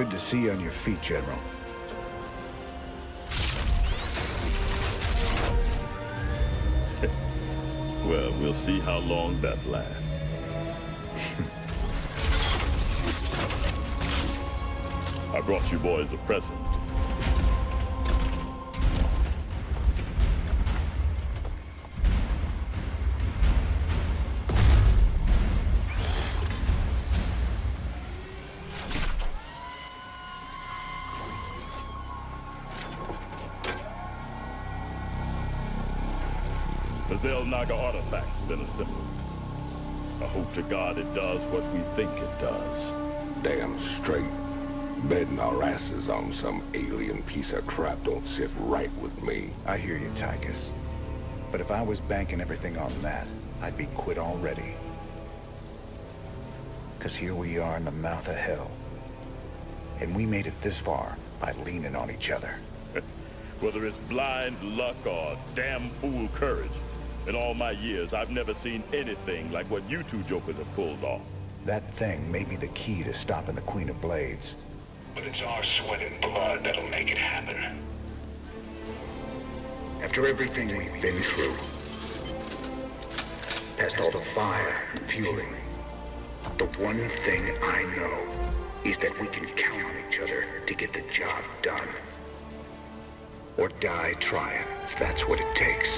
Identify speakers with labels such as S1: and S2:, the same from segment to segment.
S1: Good to see you on your feet, General.
S2: Well, we'll see how long that lasts. I brought you boys a present. The Zelnaga artifact's been assembled. I hope to God it does what we think it does.
S3: Damn straight. Betting our asses on some alien piece of crap don't sit right with me.
S1: I hear you, Tychus. But if I was banking everything on that, I'd be quit already. 'Cause here we are in the mouth of hell. And we made it this far by leaning on each other.
S2: Whether it's blind luck or damn fool courage, in all my years, I've never seen anything like what you two jokers have pulled off.
S1: That thing may be the key to stopping the Queen of Blades.
S4: But it's our sweat and blood that'll make it happen.
S5: After everything we've been through, past all the fire and fueling, the one thing I know is that we can count on each other to get the job done. Or die trying, if that's what it takes.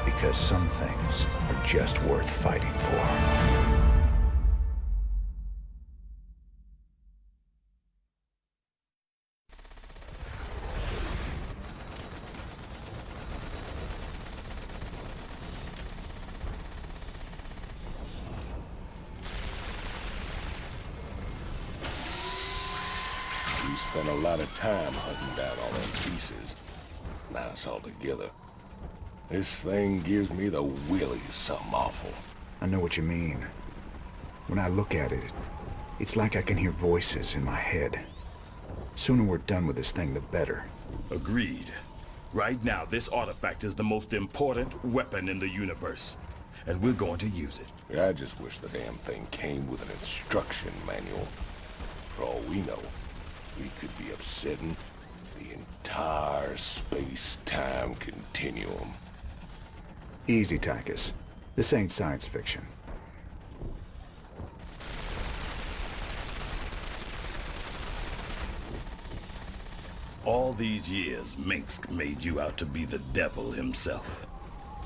S1: Because some things are just worth fighting for.
S3: We spent a lot of time hunting down all them pieces. Now it's all together. This thing gives me the willies, something awful.
S1: I know what you mean. When I look at it, it's like I can hear voices in my head. Sooner we're done with this thing, the better.
S2: Agreed. Right now, this artifact is the most important weapon in the universe. And we're going to use it.
S3: I just wish the damn thing came with an instruction manual. For all we know, we could be upsetting the entire space-time continuum.
S1: Easy, Tychus. This ain't science fiction.
S2: All these years, Minsk made you out to be the devil himself.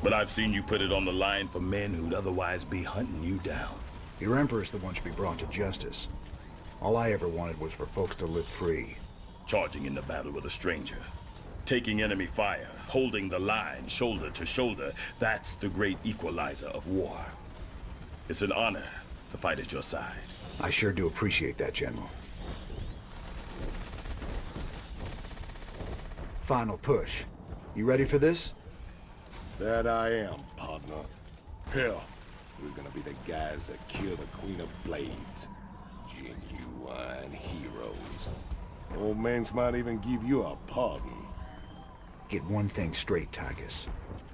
S2: But I've seen you put it on the line for men who'd otherwise be hunting you down.
S1: Your Emperor's the one should be brought to justice. All I ever wanted was for folks to live free.
S2: Charging into battle with a stranger. Taking enemy fire, holding the line shoulder to shoulder. That's the great equalizer of war. It's an honor to fight at your side.
S1: I sure do appreciate that, General. Final push. You ready for this?
S3: That I am, partner. Hell, we're gonna be the guys that kill the Queen of Blades. Genuine heroes. Old Mance might even give you a pardon.
S1: Get one thing straight, Tychus.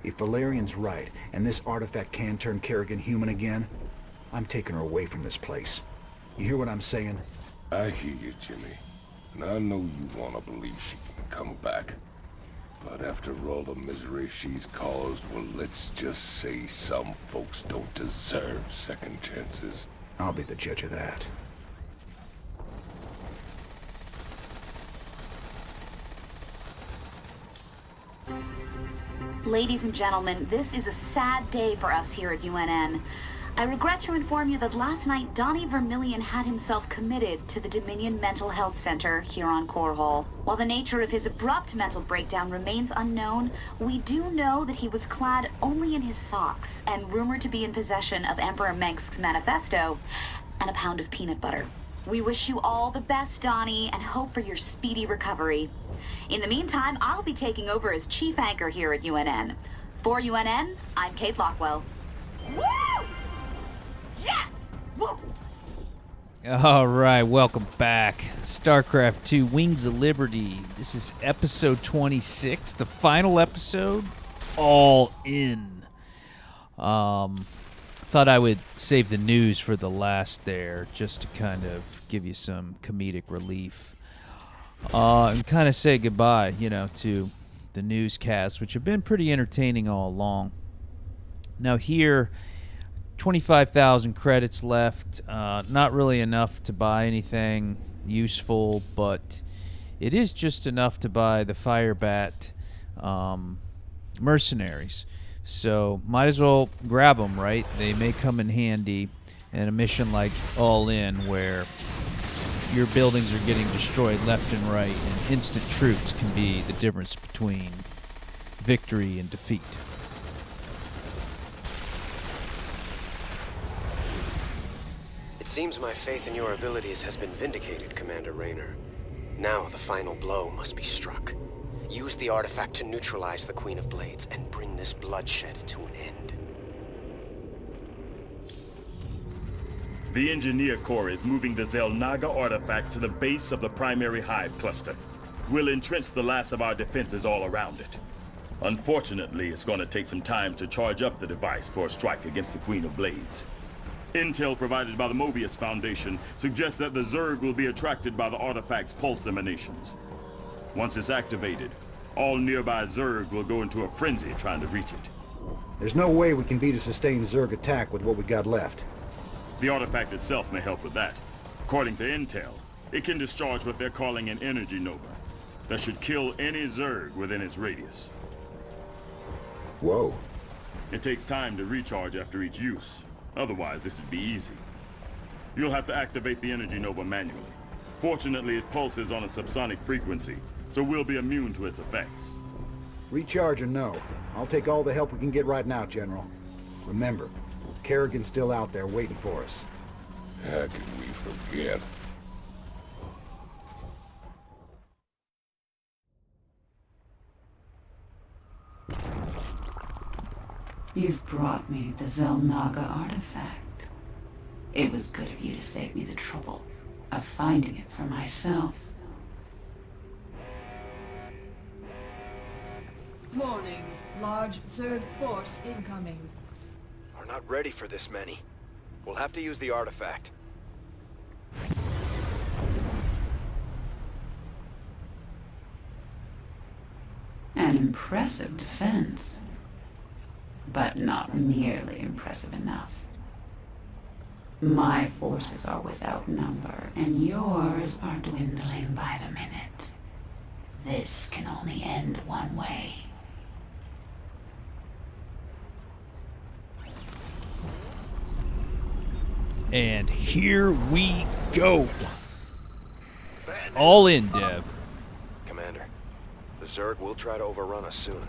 S1: If Valerian's right, and this artifact can turn Kerrigan human again, I'm taking her away from this place. You hear what I'm saying?
S3: I hear you, Jimmy. And I know you want to believe she can come back. But after all the misery she's caused, well, let's just say some folks don't deserve second chances.
S1: I'll be the judge of that.
S6: Ladies and gentlemen, this is a sad day for us here at UNN. I regret to inform you that last night Donnie Vermillion had himself committed to the Dominion Mental Health Center here on Core Hall. While the nature of his abrupt mental breakdown remains unknown, we do know that he was clad only in his socks and rumored to be in possession of Emperor Mengsk's manifesto and a pound of peanut butter. We wish you all the best, Donnie, and hope for your speedy recovery. In the meantime, I'll be taking over as chief anchor here at UNN. For UNN, I'm Kate Lockwell. Woo! Yes!
S7: All right, welcome back. StarCraft 2, Wings of Liberty. This is episode 26, the final episode, all in. Thought I would save the news for the last there, just to kind of give you some comedic relief. And kind of say goodbye, to the newscasts, which have been pretty entertaining all along. Now here, 25,000 credits left. Not really enough to buy anything useful, but it is just enough to buy the Firebat mercenaries. So might as well grab them, right? They may come in handy in a mission like All In, where your buildings are getting destroyed left and right, and instant troops can be the difference between victory and defeat.
S8: It seems my faith in your abilities has been vindicated, Commander Raynor. Now the final blow must be struck. Use the artifact to neutralize the Queen of Blades and bring this bloodshed to an end.
S2: The Engineer Corps is moving the Zelnaga artifact to the base of the primary hive cluster. We'll entrench the last of our defenses all around it. Unfortunately, it's going to take some time to charge up the device for a strike against the Queen of Blades. Intel provided by the Mobius Foundation suggests that the Zerg will be attracted by the artifact's pulse emanations. Once it's activated, all nearby Zerg will go into a frenzy trying to reach it.
S1: There's no way we can beat a sustained Zerg attack with what we got left.
S2: The artifact itself may help with that. According to Intel, it can discharge what they're calling an energy nova that should kill any Zerg within its radius.
S1: Whoa.
S2: It takes time to recharge after each use. Otherwise, this would be easy. You'll have to activate the energy nova manually. Fortunately, it pulses on a subsonic frequency, so we'll be immune to its effects.
S1: Recharge or no, I'll take all the help we can get right now, General. Remember, Kerrigan's still out there waiting for us.
S3: How can we forget?
S9: You've brought me the Zelnaga artifact. It was good of you to save me the trouble of finding it for myself.
S10: Warning. Large Zerg force incoming.
S8: We're not ready for this many. We'll have to use the artifact.
S9: An impressive defense. But not nearly impressive enough. My forces are without number, and yours are dwindling by the minute. This can only end one way.
S7: And here we go. All in, Dev.
S8: Commander, the Zerg will try to overrun us soon.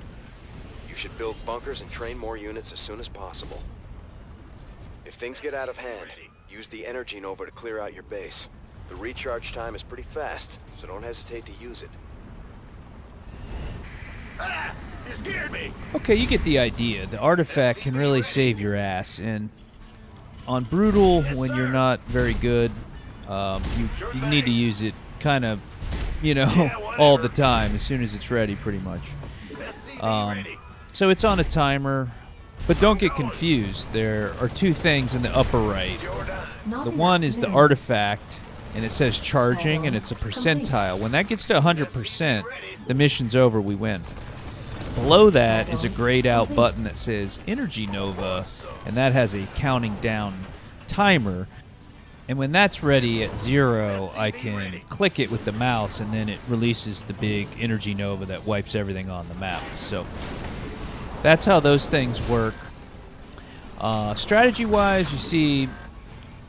S8: You should build bunkers and train more units as soon as possible. If things get out of hand, use the energy nova to clear out your base. The recharge time is pretty fast, so don't hesitate to use it.
S2: You scared me!
S7: Okay, you get the idea. The artifact can really save your ass, and on Brutal, when you're not very good, you need to use it kind of, all the time, as soon as it's ready, pretty much. So it's on a timer, but don't get confused. There are two things in the upper right. The one is the artifact, and it says charging, and it's a percentile. When that gets to 100%, the mission's over, we win. Below that is a grayed out button that says Energy Nova, and that has a counting down timer. And when that's ready at 0, I can click it with the mouse, and then it releases the big Energy Nova that wipes everything on the map. So that's how those things work. Strategy-wise, you see,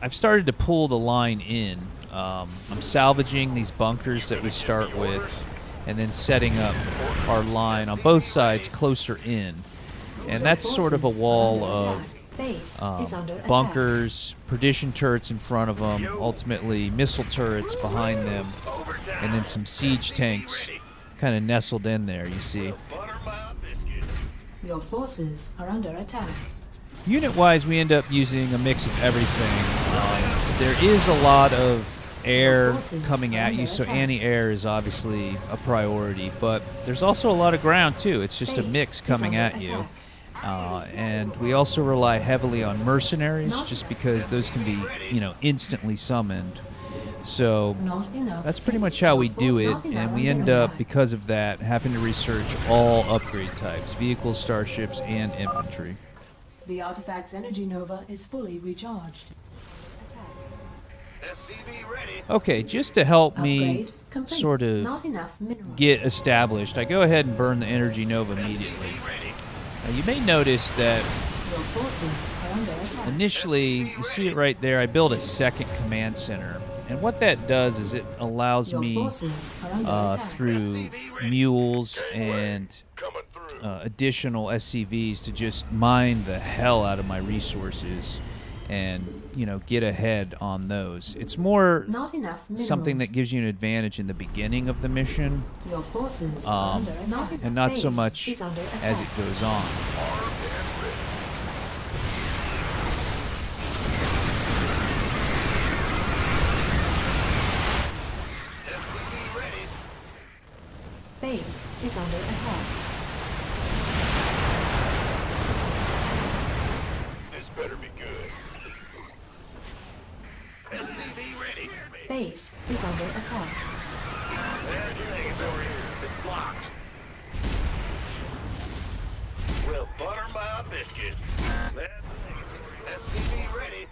S7: I've started to pull the line in. I'm salvaging these bunkers that we start with, and then setting up our line on both sides closer in. And that's sort of a wall of bunkers, perdition turrets in front of them, ultimately missile turrets behind them, and then some siege tanks kind of nestled in there, you see.
S10: Your forces are under attack.
S7: Unit-wise, we end up using a mix of everything. There is a lot of air coming at you, so anti-air is obviously a priority, but there's also a lot of ground too. It's just a mix coming at you. And we also rely heavily on mercenaries, just because those can be, instantly summoned. So that's pretty much how we do it, and we end up, because of that, having to research all upgrade types: vehicles, starships, and infantry.
S10: The artifact's energy nova is fully recharged.
S7: Okay, just to help me sort of get established, I go ahead and burn the energy nova immediately. Now, you may notice that initially, you see it right there, I build a second command center. And what that does is it allows me, through mules and additional SCVs, to just mine the hell out of my resources and, get ahead on those. It's more something that gives you an advantage in the beginning of the mission, and not so much as it goes on.
S10: Base is under attack.
S4: This better be good. SCV ready.
S10: Base is under attack.
S4: Everything's over here. It's blocked. Well, butter my biscuit. That's SCV ready.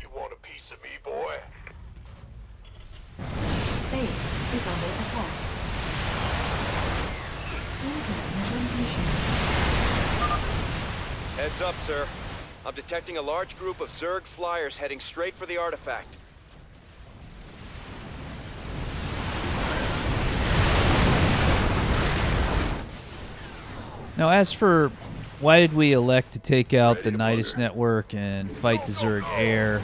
S4: You want a piece of me, boy?
S10: Base is under attack. Incoming transmission.
S8: Heads up, sir. I'm detecting a large group of Zerg flyers heading straight for the artifact.
S7: Now, as for why did we elect to take out the Nidus network and fight the Zerg air,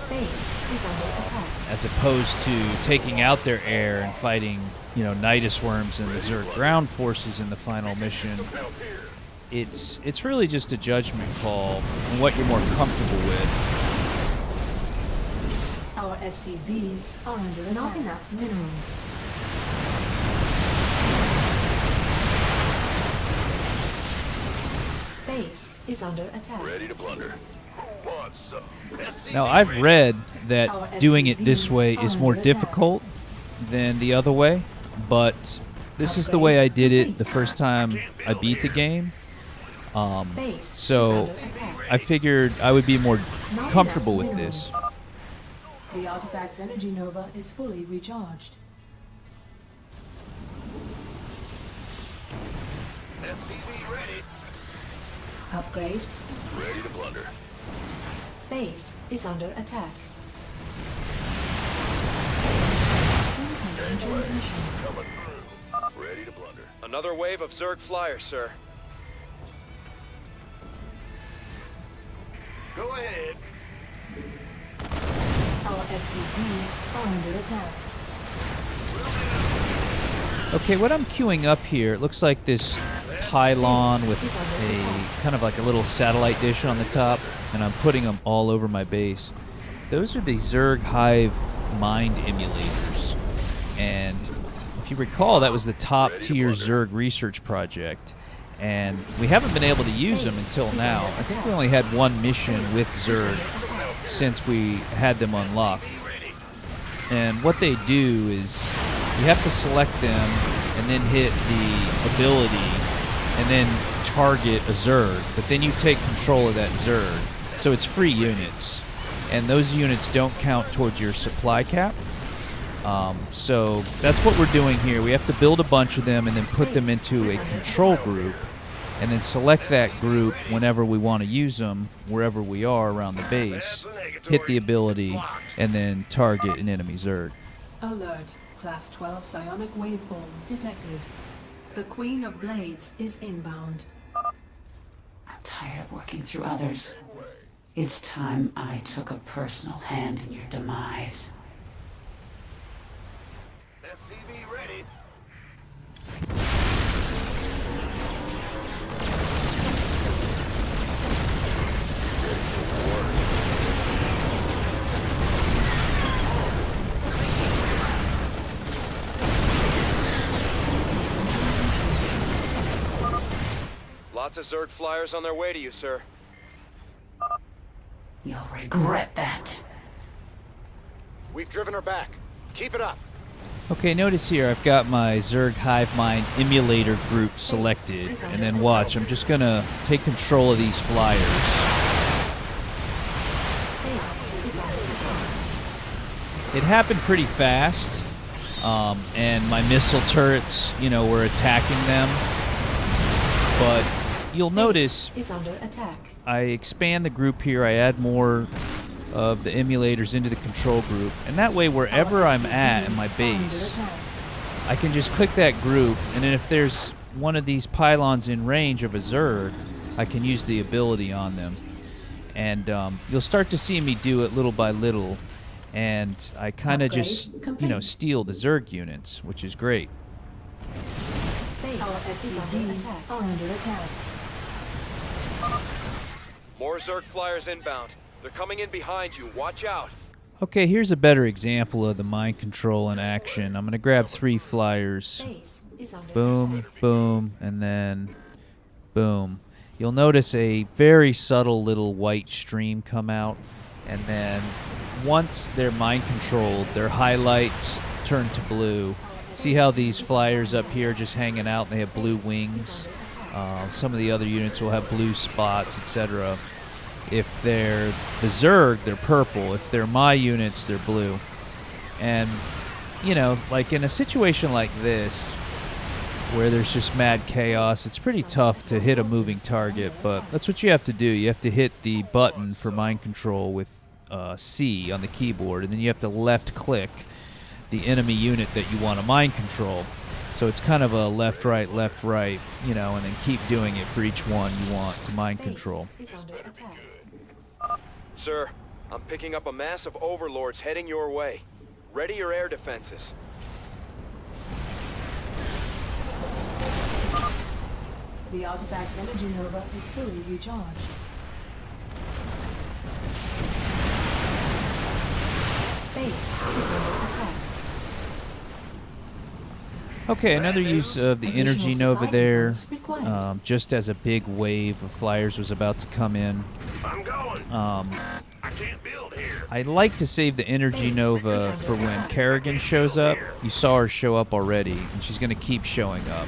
S10: Base is under attack.
S7: as opposed to taking out their air and fighting, Nidus worms and the Zerg ground forces in the final mission, it's really just a judgment call on what you're more comfortable with.
S10: Our SCVs are under attack. Not enough minerals. Base is under attack.
S4: Ready to plunder. Who wants some?
S7: Now, I've read that doing it this way is more difficult than the other way, but this is the way I did it the first time I beat the game. So I figured I would be more comfortable with this.
S10: The artifact's energy nova is fully recharged.
S4: SCV ready.
S10: Upgrade.
S4: Ready to plunder.
S10: Base is under attack. Incoming transmission.
S4: Coming through. Ready to plunder.
S8: Another wave of Zerg flyers, sir.
S4: Go ahead.
S10: Our SCVs are under attack.
S7: Okay, what I'm queuing up here, it looks like this pylon with a kind of like a little satellite dish on the top, and I'm putting them all over my base. Those are the Zerg Hive mind emulators, and if you recall, that was the top tier Zerg research project, and we haven't been able to use them until now. I think we only had one mission with Zerg since we had them unlocked. And what they do is you have to select them and then hit the ability and then target a Zerg, but then you take control of that Zerg. So it's free units, and those units don't count towards your supply cap. So that's what we're doing here. We have to build a bunch of them and then put them into a control group, and then select that group whenever we want to use them, wherever we are around the base, hit the ability, and then target an enemy Zerg.
S10: Alert. Class 12 psionic waveform detected. The Queen of Blades is inbound.
S9: I'm tired of working through others. It's time I took a personal hand in your demise.
S4: SCV ready.
S8: Lots of Zerg flyers on their way to you, sir.
S9: You'll regret that.
S8: We've driven her back. Keep it up.
S7: Okay, notice here I've got my Zerg Hive Mind emulator group selected, and then watch, I'm just gonna take control of these flyers. It happened pretty fast, and my missile turrets, you know, were attacking them. But you'll notice I expand the group here, I add more of the emulators into the control group, and that way wherever I'm at in my base, I can just click that group, and then if there's one of these pylons in range of a Zerg, I can use the ability on them. And you'll start to see me do it little by little, and I kind of just, you know, steal the Zerg units, which is great.
S10: Our SCVs are under attack.
S8: More Zerg flyers inbound. They're coming in behind you. Watch out.
S7: Okay, here's a better example of the mind control in action. I'm going to grab 3 flyers. Boom, boom, and then boom. You'll notice a very subtle little white stream come out, and then once they're mind controlled, their highlights turn to blue. See how these flyers up here are just hanging out and they have blue wings? Some of the other units will have blue spots, etc. If they're the Zerg, they're purple. If they're my units, they're blue. And, you know, like in a situation like this, where there's just mad chaos, it's pretty tough to hit a moving target, but that's what you have to do. You have to hit the button for mind control with C on the keyboard, and then you have to left-click the enemy unit that you want to mind control. So it's kind of a left, right, you know, and then keep doing it for each one you want to mind control.
S8: Sir, I'm picking up a mass of overlords heading your way. Ready your air defenses.
S10: The artifact's energy nova is fully recharged. Base is under attack.
S7: Okay, another use of the energy nova there, just as a big wave of flyers was about to come in.
S4: I'm going. I can't build here.
S7: I like to save the energy nova for when Kerrigan shows up. You saw her show up already, and she's going to keep showing up.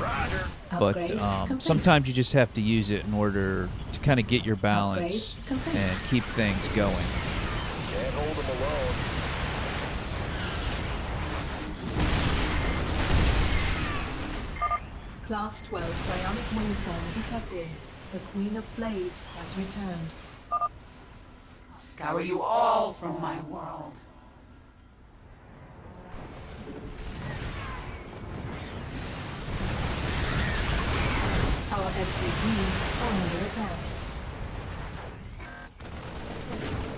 S7: But sometimes you just have to use it in order to kind of get your balance and keep things going.
S4: Can't hold them alone.
S10: Class 12 psionic waveform detected. The Queen of Blades has returned.
S9: Scour you all from my world.
S10: Our SCVs are under attack.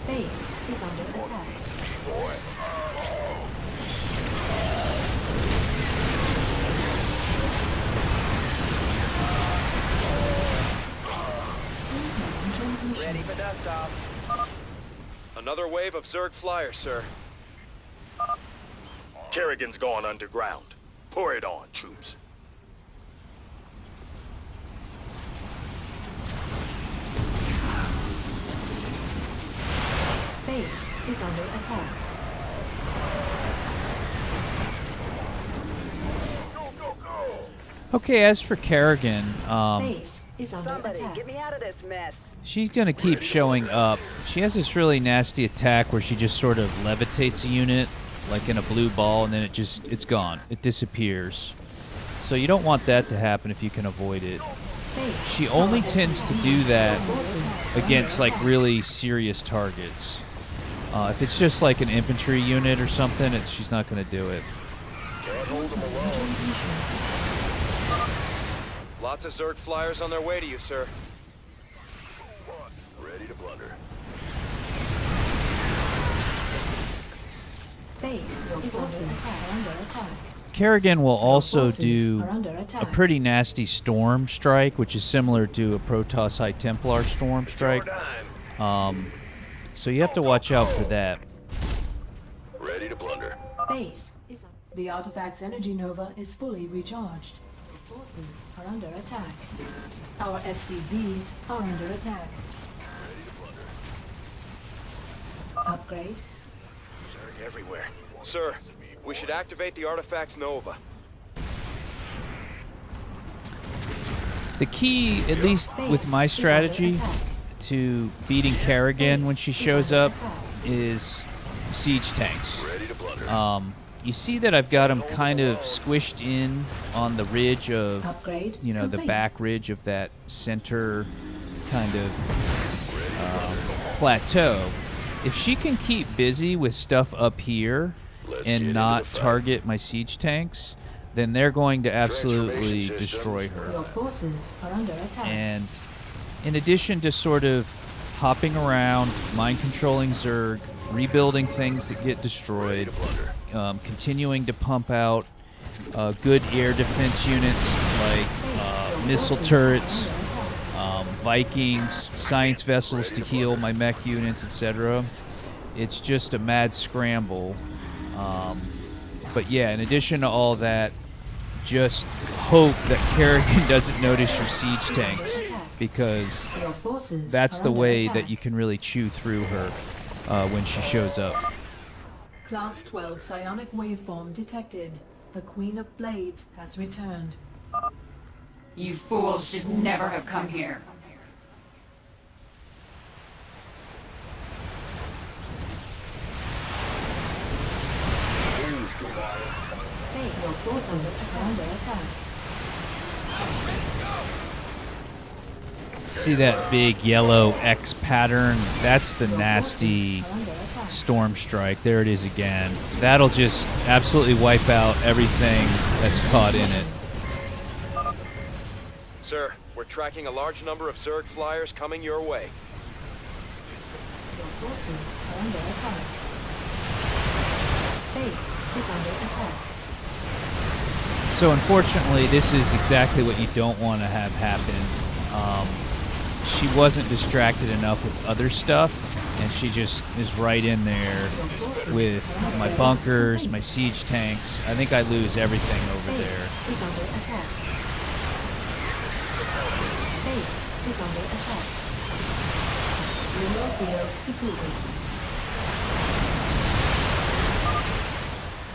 S10: Base is under attack.
S4: Ready for dust off.
S8: Another wave of Zerg flyers, sir.
S2: Kerrigan's gone underground. Pour it on, troops.
S10: Base is under attack.
S7: Okay, as for Kerrigan,
S10: Base is under attack.
S11: Get me out of this mess.
S7: she's going to keep showing up. She has this really nasty attack where she just sort of levitates a unit, like in a blue ball, and then it's gone. It disappears. So you don't want that to happen if you can avoid it. She only tends to do that against like really serious targets. If it's just like an infantry unit or something, she's not going to do it.
S8: Lots of Zerg flyers on their way to you, sir.
S4: Ready to blunder.
S10: Base is under attack.
S7: Kerrigan will also do a pretty nasty storm strike, which is similar to a Protoss High Templar storm strike. So you have to watch out for that.
S4: Ready to blunder.
S10: Base is the artifact's energy nova is fully recharged. forces are under attack. Our SCVs are under attack. Upgrade.
S8: Zerg everywhere. Sir, we should activate the artifact's Nova.
S7: The key, at least with my strategy, to beating Kerrigan when she shows up is siege tanks. You see that I've got them kind of squished in on the ridge of, you know, the back ridge of that center kind of plateau. If she can keep busy with stuff up here and not target my siege tanks, then they're going to absolutely destroy her.
S10: Your forces are under attack.
S7: And in addition to sort of hopping around, mind controlling Zerg, rebuilding things that get destroyed, continuing to pump out good air defense units like missile turrets, Vikings, science vessels to heal my mech units, etc. It's just a mad scramble. But yeah, in addition to all that, just hope that Kerrigan doesn't notice your siege tanks, because that's the way that you can really chew through her when she shows up.
S10: Class 12 psionic waveform detected. The Queen of Blades has returned.
S9: You fools should never have come here.
S10: Your forces are under attack.
S7: See that big yellow X pattern? That's the nasty Storm Strike. There it is again. That'll just absolutely wipe out everything that's caught in it.
S8: Sir, we're tracking a large number of Zerg flyers coming your way.
S10: Your forces are under attack. Base is under attack.
S7: So unfortunately, this is exactly what you don't want to have happen. She wasn't distracted enough with other stuff, and she just is right in there with my bunkers, my siege tanks. I think I lose everything over there.
S10: Base is under attack. Base is under attack. Mineral field depleted.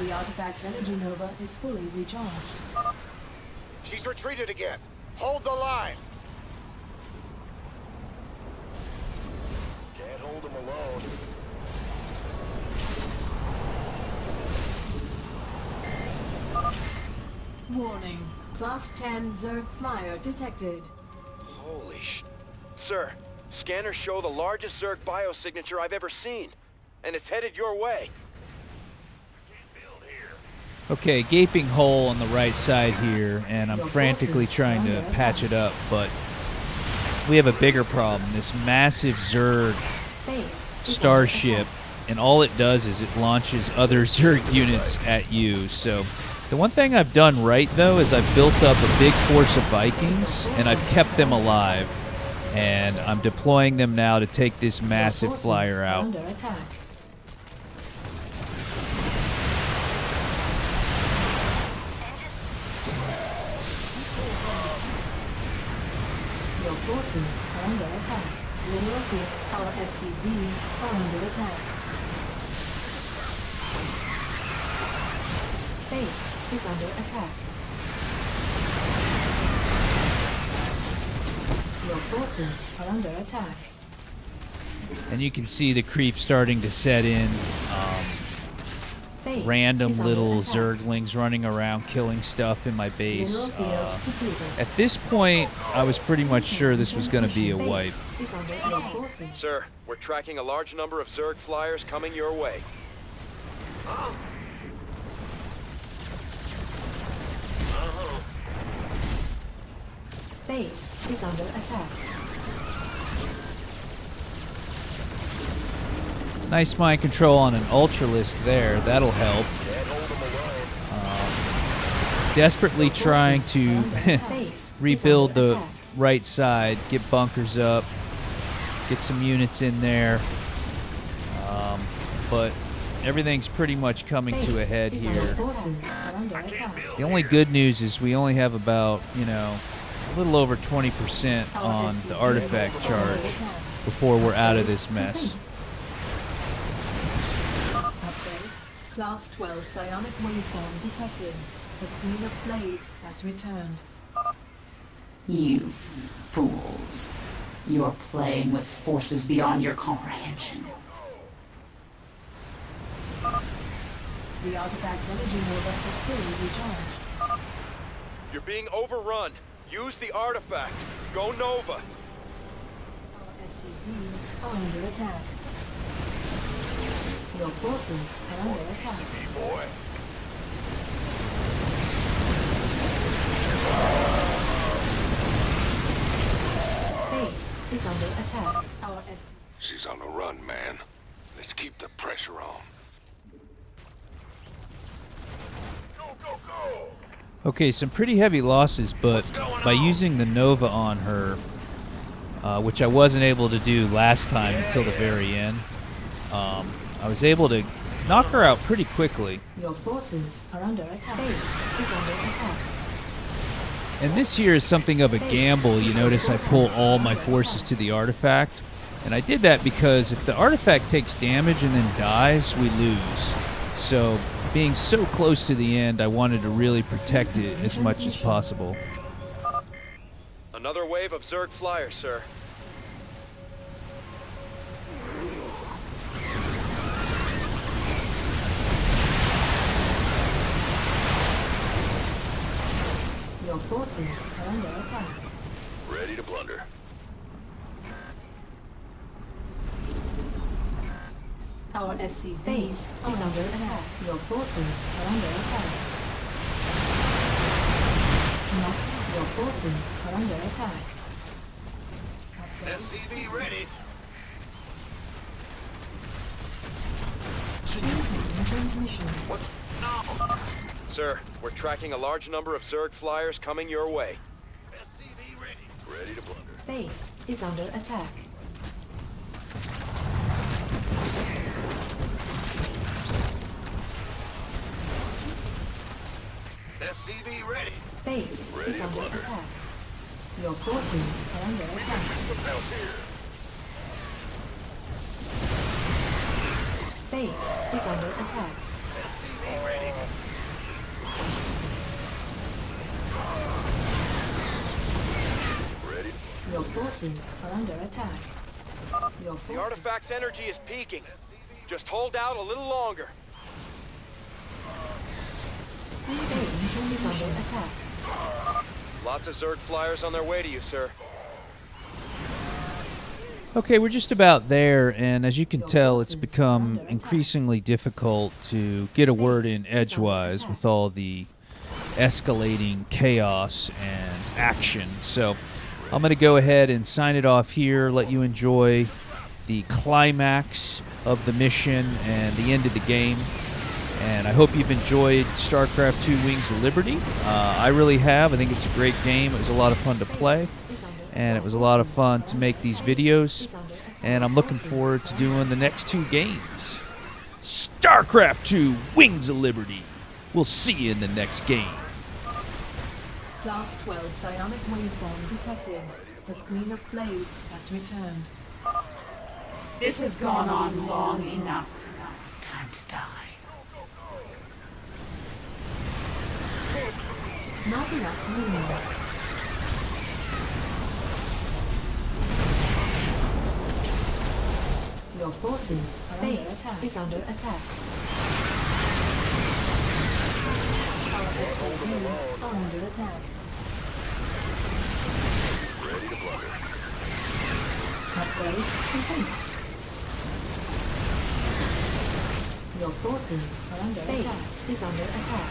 S10: The artifact's energy nova is fully recharged.
S4: She's retreated again. Hold the line. Can't hold him alone.
S10: Warning. Class 10 Zerg flyer detected.
S8: Holy sh... Sir, scanners show the largest Zerg biosignature I've ever seen. And it's headed your way.
S7: Okay, gaping hole on the right side here, and I'm frantically trying to patch it up, but we have a bigger problem. This massive Zerg starship, and all it does is it launches other Zerg units at you. So the one thing I've done right, though, is I've built up a big force of Vikings, and I've kept them alive, and I'm deploying them now to take this massive flyer out.
S10: Under attack. Your forces are under attack. Mineral field, our SCVs are under attack. Base is under attack. Your forces are under attack.
S7: And you can see the creep starting to set in.
S10: Base
S7: Random
S10: is under
S7: little
S10: attack.
S7: Zerglings running around killing stuff in my base.
S10: Mineral field depleted.
S7: At this point, I was pretty much sure this was going to be a wipe.
S10: Base is under attack. Forces.
S8: Sir, we're tracking a large number of Zerg flyers coming your way.
S10: Base is under attack.
S7: Nice mind control on an Ultralisk there. That'll help. Desperately trying to rebuild the right side, get bunkers up, get some units in there. But everything's pretty much coming to a head
S10: Base
S7: here.
S10: forces are under attack.
S7: The only good news is we only have about, a little over 20% on the artifact charge before we're out of this mess.
S10: Upgrade. Class 12 psionic waveform detected. The Queen of Blades has returned.
S9: You fools. You're playing with forces beyond your comprehension.
S10: The artifact's energy nova is fully recharged.
S8: You're being overrun. Use the artifact. Go Nova.
S10: Our SCVs are under attack. Your forces are under attack.
S4: Boy.
S10: Base is under attack. Our
S3: She's on the run, man. Let's keep the pressure on.
S4: Go, go, go!
S7: Okay, some pretty heavy losses, but by using the Nova on her, which I wasn't able to do last time until the very end, I was able to knock her out pretty quickly.
S10: Your forces are under attack. Base is under attack.
S7: And this here is something of a gamble. You notice I pull all my forces to the artifact. And I did that because if the artifact takes damage and then dies, we lose. So being so close to the end, I wanted to really protect it as much as possible.
S8: Another wave of Zerg flyers, sir.
S10: Your forces are under attack.
S3: Ready to blunder.
S10: Our SC base is under attack. Your forces are under attack. No, your forces are under attack.
S4: SCV ready.
S10: Incoming transmission.
S8: Sir, we're tracking a large number of Zerg flyers coming your way.
S4: SCV ready.
S3: Ready to blunder.
S10: Base is under attack.
S4: SCV ready.
S10: Base
S3: Ready
S10: is
S3: to
S10: under
S3: blunder.
S10: attack. Your forces are under attack.
S4: Propel here.
S10: Base is under attack.
S4: SCV ready.
S3: Ready.
S10: Your forces are under attack. Your
S8: The
S10: forces.
S8: artifact's energy is peaking. Just hold out a little longer.
S10: Base is under attack.
S8: Lots of Zerg flyers on their way to you, sir.
S7: Okay, we're just about there, and as you can tell, it's become increasingly difficult to get a word in edgewise with all the escalating chaos and action. So I'm going to go ahead and sign it off here, let you enjoy the climax of the mission and the end of the game. And I hope you've enjoyed StarCraft 2 Wings of Liberty. I really have. I think it's a great game. It was a lot of fun to play. And it was a lot of fun to make these videos. And I'm looking forward to doing the next 2 games. StarCraft 2 Wings of Liberty. We'll see you in the next game.
S10: Class 12 psionic waveform detected. The Queen of Blades has returned.
S9: This has gone on long enough. Time to die.
S10: Not enough minerals. Your forces are under attack. Is under attack. Our SCVs are under attack.
S3: Ready to blunder.
S10: Upgrade complete. Your forces are under attack. Base is under attack.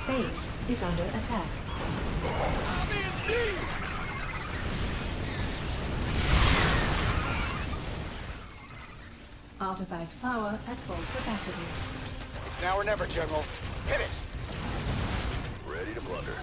S10: Base is under attack. Artifact power at full capacity.
S4: Now or never, General. Hit it.
S3: Ready to blunder.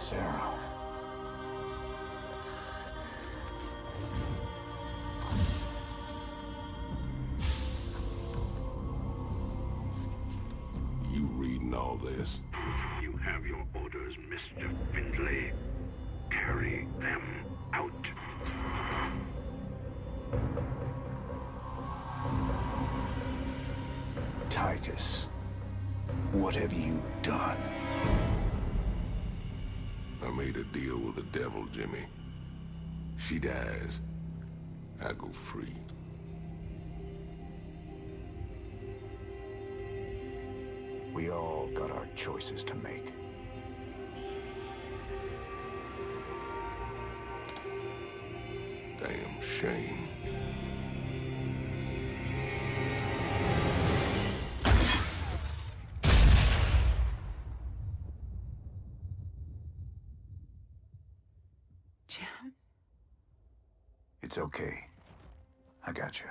S1: Sarah.
S3: You reading all this?
S5: You have your orders, Mr. Findlay. Carry them out.
S1: Titus, what have you done?
S3: I made a deal with the devil, Jimmy. She dies, I go free.
S1: We all got our choices to make.
S3: Damn shame.
S9: Jim?
S1: It's okay. I got you.